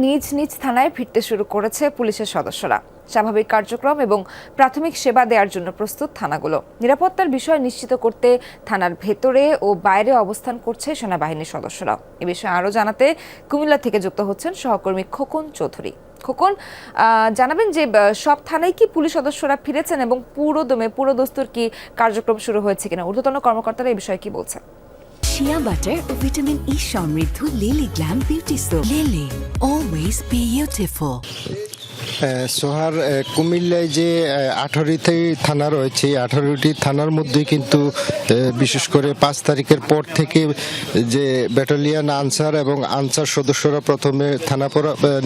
নিজ নিজ থানায় ফিরতে শুরু করেছে পুলিশের সদস্যরা। স্বাভাবিক কার্যক্রম এবং প্রাথমিক সেবা দেওয়ার জন্য প্রস্তুত থানাগুলো। নিরাপত্তার বিষয় নিশ্চিত করতে থানার ভেতরে ও বাইরে অবস্থান করছে সেনাবাহিনীর সদস্যরা। এ বিষয়ে আরও জানাতে কুমিল্লা থেকে যুক্ত হচ্ছেন সহকর্মী খোকন চৌধুরী। খোকন, জানাবেন যে সব থানায় কি পুলিশ সদস্যরা ফিরেছেন এবং পুরো দস্তুর কি কার্যক্রম শুরু হয়েছে কিনা? ঊর্ধ্বতন কর্মকর্তারা এই বিষয়ে কি বলছেন? শিয়া বাটার ও ভিটামিন ই সমৃদ্ধ Lily glam beauty soap. Lily, always beautiful. সোহার, কুমিল্লায় যে 18টি থানা রয়েছে, 18টি থানার মধ্যে কিন্তু বিশেষ করে 5 তারিখের পর থেকে যে ব্যাটালিয়ন আনসার এবং আনসার সদস্যরা প্রথমে থানা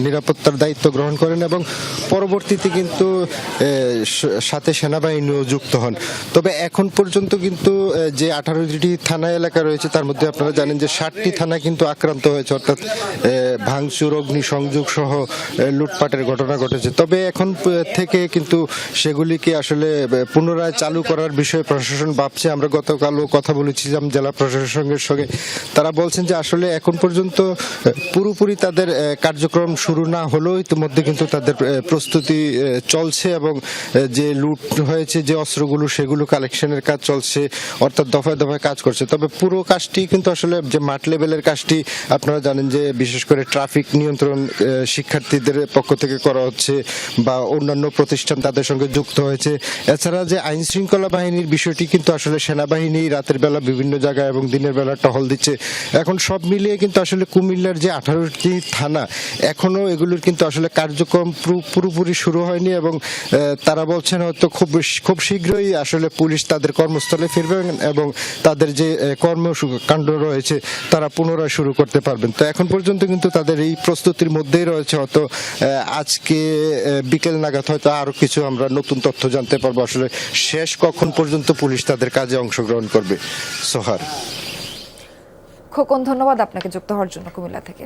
নিরাপত্তার দায়িত্ব গ্রহণ করেন এবং পরবর্তীতে কিন্তু সাথে সেনাবাহিনীও যুক্ত হন। তবে এখন পর্যন্ত কিন্তু যে 18টি থানা এলাকা রয়েছে তার মধ্যে আপনারা জানেন যে 60টি থানা কিন্তু আক্রান্ত হয়েছে, অর্থাৎ ভাঙচুর, অগ্নিসংযোগ সহ লুটপাটের ঘটনা ঘটেছে। তবে এখন থেকে কিন্তু সেগুলিকে আসলে পুনরায় চালু করার বিষয়ে প্রশাসন ভাবছে। আমরা গতকালও কথা বলেছিলাম জেলা প্রশাসনের সঙ্গে, তারা বলছেন যে আসলে এখন পর্যন্ত পুরোপুরি তাদের কার্যক্রম শুরু না হলেও ইতিমধ্যে কিন্তু তাদের প্রস্তুতি চলছে এবং যে লুট হয়েছে যে অস্ত্রগুলো সেগুলো কালেকশনের কাজ চলছে, অর্থাৎ দফায় দফায় কাজ করছে। তবে পুরো কাজটি কিন্তু আসলে যে মাঠ লেভেলের কাজটি আপনারা জানেন যে বিশেষ করে ট্রাফিক নিয়ন্ত্রণ শিক্ষার্থীদের পক্ষ থেকে করা হচ্ছে বা অন্যান্য প্রতিষ্ঠান তাদের সঙ্গে যুক্ত হয়েছে। এছাড়া যে আইন শৃঙ্খলা বাহিনীর বিষয়টি কিন্তু আসলে সেনাবাহিনী রাতের বেলা বিভিন্ন জায়গায় এবং দিনের বেলা টহল দিচ্ছে। এখন সব মিলিয়ে কিন্তু আসলে কুমিল্লার যে 18টি থানা এখনো এগুলোর কিন্তু আসলে কার্যক্রম পুরোপুরি শুরু হয়নি এবং তারা বলছেন হয়তো খুব শীঘ্রই আসলে পুলিশ তাদের কর্মস্থলে ফিরবেন এবং তাদের যে কর্মকাণ্ড রয়েছে তারা পুনরায় শুরু করতে পারবেন। তো এখন পর্যন্ত কিন্তু তাদের এই প্রস্তুতির মধ্যেই রয়েছে। হয়তো আজকে বিকেল নাগাদ হয়তো আরো কিছু আমরা নতুন তথ্য জানতে পারবো আসলে শেষ কখন পর্যন্ত পুলিশ তাদের কাজে অংশগ্রহণ করবে। সোহার, খোকন, ধন্যবাদ আপনাকে যুক্ত হওয়ার জন্য কুমিল্লা থেকে।